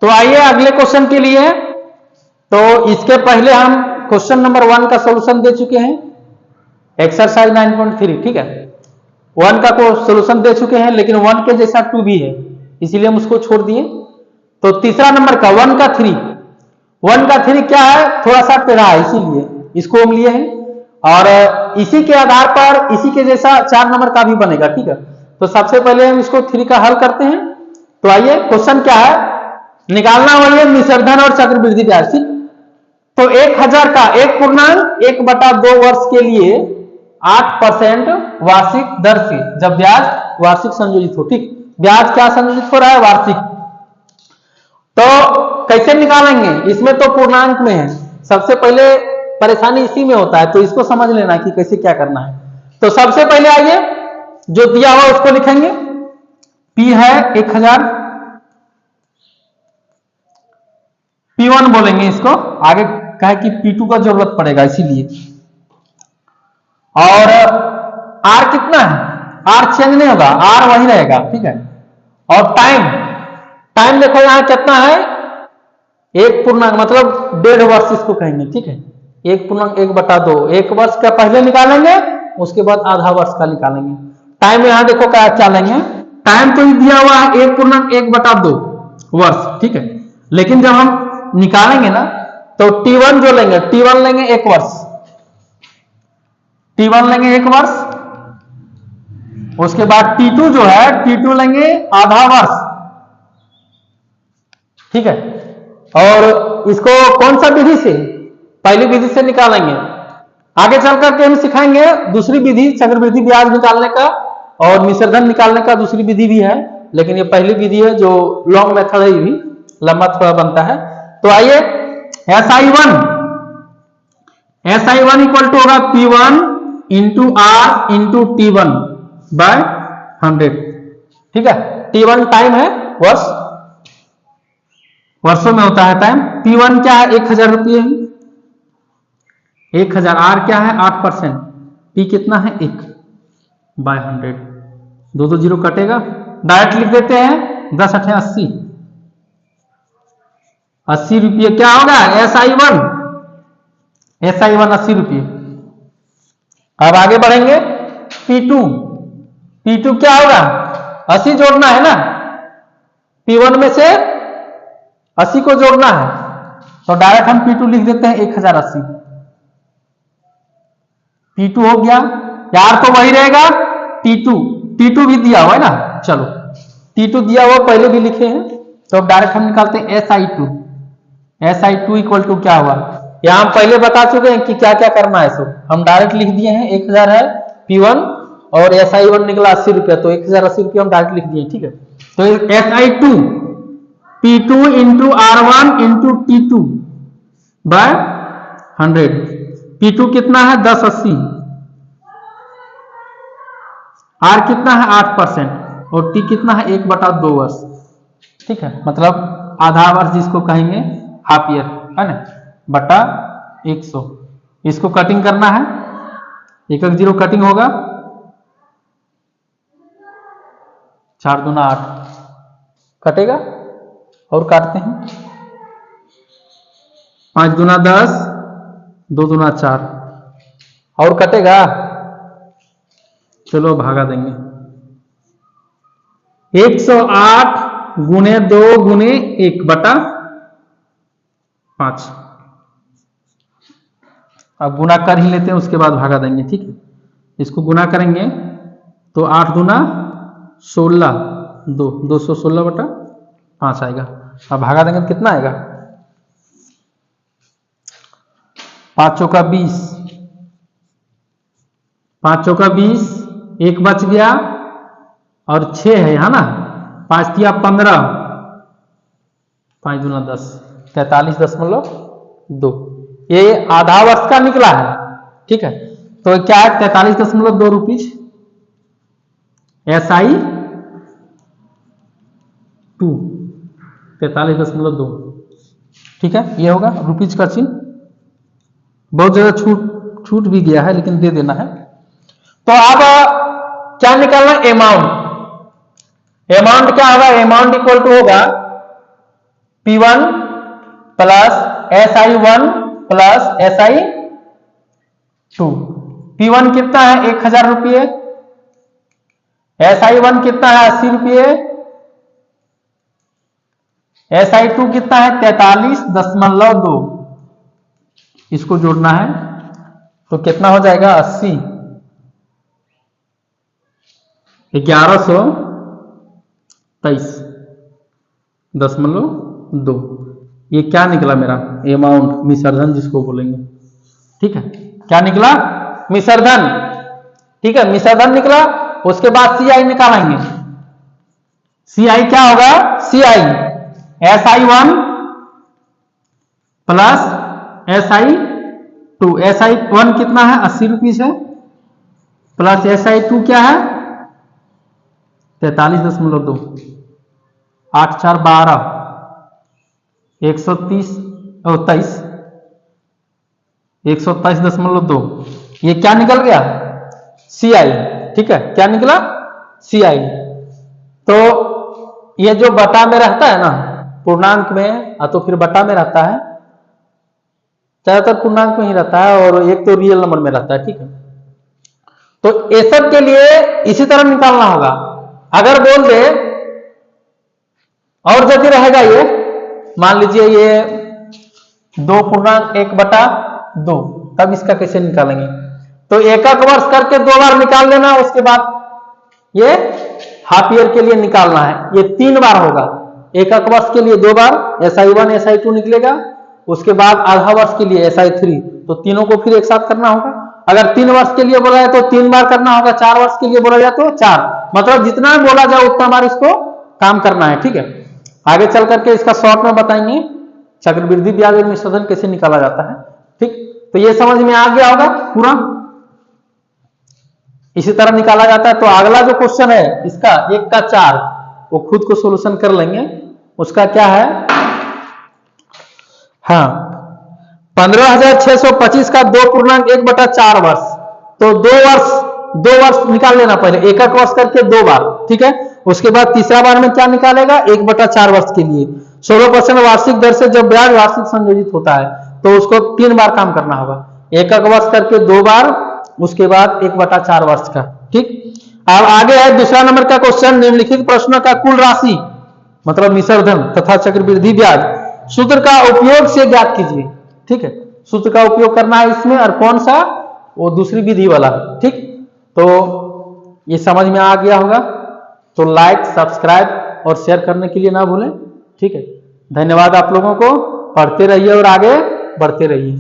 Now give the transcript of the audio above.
तो आइए अगले क्वेश्चन के लिए। तो इसके पहले हम क्वेश्चन नंबर 1 का सॉल्यूशन दे चुके हैं, एक्सरसाइज 9.3, ठीक है। 1 का को सॉल्यूशन दे चुके हैं, लेकिन 1 के जैसा 2 भी है, इसीलिए हम उसको छोड़ दिए। तो तीसरा नंबर का 1 का 3 क्या है, थोड़ा सा टेढ़ा है, इसीलिए इसको हम लिए हैं। और इसी के आधार पर इसी के जैसा 4 नंबर का भी बनेगा, ठीक है। तो सबसे पहले हम इसको 3 का हल करते हैं। तो आइए, क्वेश्चन क्या है, निकालना वही है निसर्धन और चक्रवृद्धि ब्याज, ठीक। तो 1000 का 1.1/2 वर्ष के लिए 8% वार्षिक दर से जब ब्याज वार्षिक संयोजित हो, ठीक। ब्याज क्या संयोजित हो रहा है, वार्षिक। तो कैसे निकालेंगे, इसमें तो पूर्णांक में है, सबसे पहले परेशानी इसी में होता है, तो इसको समझ लेना कि कैसे क्या करना है। तो सबसे पहले आइए जो दिया हुआ उसको लिखेंगे। P है 1000, P1 बोलेंगे इसको, आगे कहे कि P2 का जरूरत पड़ेगा इसीलिए। और R कितना है, R चेंज नहीं होगा, R वही रहेगा, ठीक है। और टाइम देखो यहां कितना है, 1 पूर्णांक मतलब 1.5 वर्ष इसको कहेंगे, ठीक है। 1.1/2, 1 वर्ष का पहले निकालेंगे, उसके बाद आधा वर्ष का निकालेंगे। टाइम यहां देखो क्या लेंगे, टाइम तो दिया हुआ है 1.1/2 वर्ष, ठीक है। लेकिन जब हम निकालेंगे ना, तो T1 जो लेंगे, T1 लेंगे 1 वर्ष, T1 लेंगे 1 वर्ष। उसके बाद T2 जो है, T2 लेंगे आधा वर्ष, ठीक है। और इसको कौन सा विधि से, पहली विधि से निकालेंगे। आगे चल करके हम सिखाएंगे दूसरी विधि, चक्रवृद्धि ब्याज निकालने का और निसर्धन निकालने का दूसरी विधि भी है, लेकिन ये पहली विधि है जो लॉन्ग मेथड है, ये भी लंबा थोड़ा बनता है। तो आइए, SI1 इक्वल टू होगा P1 into R into T1 bye 100, ठीक है। T1 टाइम है, वर्षों में होता है टाइम। P1 क्या है, 1000 रुपये, 1000। R क्या है, 8%, P कितना है, 1 बाय 100, 2 जीरो कटेगा, डायरेक्ट लिख देते हैं, 10 8 80, 80 रुपये क्या होगा, SI1 80 रुपये। अब आगे बढ़ेंगे, P2 क्या होगा, 80 जोड़ना है ना, P1 में से 80 को जोड़ना है, तो डायरेक्ट हम P2 लिख देते हैं 1080। P2 हो गया, यार तो वही रहेगा, T2 भी दिया हुआ है ना, चलो T2 दिया हुआ पहले भी लिखे हैं, तो अब डायरेक्ट हम निकालते हैं SI2 इक्वल टू क्या हुआ, यहां हम पहले बता चुके हैं कि क्या क्या करना है, सो हम डायरेक्ट लिख दिए हैं, 1000 है P1 और SI1 निकला 80 रुपया, तो 1080 रुपया हम डायरेक्ट लिख दिए, ठीक है। तो SI2 P2 into R1 into T2 bye 100, P2 कितना है, 1080, R कितना है, 8%, और T कितना है, 1/2 वर्ष, ठीक है। मतलब आधा वर्ष जिसको कहेंगे, हाफ ईयर, है ना, बटा 100। इसको कटिंग करना है, 1 0 कटिंग होगा, 4 दूना 8 कटेगा, और काटते हैं, 5 दूना 10, 2 दूना 4, और कटेगा, चलो भागा देंगे, 108 गुने 2 गुने 1/5। अब गुना कर ही लेते हैं, उसके बाद भागा देंगे, ठीक है। इसको गुना करेंगे तो 8 दूना 16, 216/5 आएगा। अब भागा देंगे तो कितना आएगा, 5 चौका 20, 5 चौका 20, 1 बच गया और 6 है यहाँ ना, 5 दिया 15, 5 दूना 10, 43.2, ये आधा वर्ष का निकला है, ठीक है। तो क्या है, 43.2 रुपीज, SI2 43.2, ठीक है। ये होगा रुपीज का चिन्ह, बहुत जगह छूट भी गया है, लेकिन दे देना है। तो अब क्या निकालना, अमाउंट क्या होगा, अमाउंट इक्वल टू होगा P1 plus SI1 plus SI2। P1 कितना है 1000 रुपये, SI1 कितना है 80 रुपये, SI2 कितना है 43.2। इसको जोड़ना है तो कितना हो जाएगा 80 1123.2। ये क्या निकला मेरा अमाउंट, मिश्रधन जिसको बोलेंगे, ठीक है। क्या निकला मिश्रधन, ठीक है, मिश्रधन निकला। उसके बाद CI निकालेंगे। CI क्या होगा, CI SI1 plus SI2। SI1 कितना है 80 रुपीज है, प्लस SI2 क्या है 43.2। 8 4 12 130 और 123.2। ये क्या निकल गया CI, ठीक है। क्या निकला CI। तो ये जो बटा में रहता है ना पूर्णांक में, तो फिर बटा में रहता है, ज्यादातर पूर्णांक में ही रहता है, और एक तो रियल नंबर में रहता है, ठीक है। तो ये सब के लिए इसी तरह निकालना होगा। अगर बोल दे और यदि रहेगा ये, मान लीजिए ये 2 पूर्णांक 1/2, तब इसका कैसे निकालेंगे। तो एकक वर्ष करके 2 बार निकाल लेना, उसके बाद ये हाफ ईयर के लिए निकालना है, ये 3 बार होगा। एकक वर्ष के लिए 2 बार SI1 SI2 निकलेगा, उसके बाद आधा वर्ष के लिए SI3, तो तीनों को फिर एक साथ करना होगा। अगर 3 वर्ष के लिए बोला जाए तो 3 बार करना होगा, 4 वर्ष के लिए बोला जाए तो 4, मतलब जितना बोला जाए उतना बार इसको काम करना है, ठीक है। आगे चल करके इसका शॉर्ट में बताएंगे चक्रवृद्धि ब्याज और मिश्रधन कैसे निकाला जाता है, ठीक। तो ये समझ में आ गया होगा पूरा, इसी तरह निकाला जाता है। तो अगला जो क्वेश्चन है इसका 1 का 4, वो खुद को सॉल्यूशन कर लेंगे। उसका क्या है, हाँ 15,625 का 2.1/4 वर्ष, तो 2 वर्ष निकाल लेना पहले, एकक वर्ष करके 2 बार, ठीक है। उसके बाद तीसरा बार में क्या निकालेगा 1/4 वर्ष के लिए 16% वार्षिक दर से जब ब्याज वार्षिक संयोजित होता है तो उसको 3 बार काम करना होगा, एकक वर्ष करके 2 बार, उसके बाद 1/4 वर्ष का, ठीक। अब आगे है दूसरा नंबर का क्वेश्चन, निम्नलिखित प्रश्नों का कुल राशि मतलब मिश्रधन तथा चक्रवृद्धि ब्याज सूत्र का उपयोग से ज्ञात कीजिए, ठीक है। सूत्र का उपयोग करना है इसमें, और कौन सा, वो दूसरी विधि वाला, ठीक। तो ये समझ में आ गया होगा, तो लाइक सब्सक्राइब और शेयर करने के लिए ना भूलें, ठीक है। धन्यवाद आप लोगों को, पढ़ते रहिए और आगे बढ़ते रहिए।